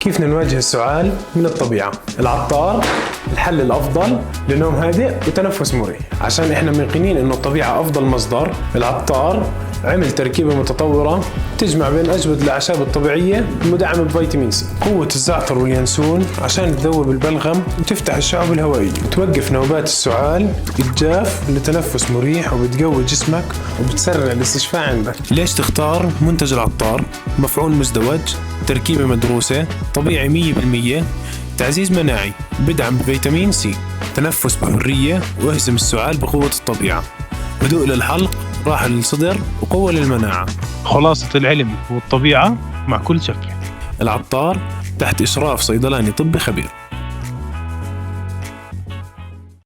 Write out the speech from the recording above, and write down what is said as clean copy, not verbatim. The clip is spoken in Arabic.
كيف نواجه السعال من الطبيعة؟ العطار الحل الأفضل لنوم هادئ وتنفس مريح، عشان إحنا موقنين إنه الطبيعة أفضل مصدر. العطار عمل تركيبة متطورة تجمع بين أجود الأعشاب الطبيعية المدعمة بفيتامين سي، قوة الزعتر واليانسون عشان تذوب البلغم وتفتح الشعب الهوائية، توقف نوبات السعال الجاف لتنفس مريح، وبتقوي جسمك وبتسرع الاستشفاء عندك. ليش تختار منتج العطار؟ مفعول مزدوج، تركيبة مدروسة، طبيعي 100%، تعزيز مناعي، بدعم بفيتامين سي، تنفس بحرية واهزم السعال بقوة الطبيعة، هدوء للحلق، راحة للصدر، وقوة للمناعة. خلاصة العلم والطبيعة مع كل شكل. العطار تحت إشراف صيدلاني طبي خبير.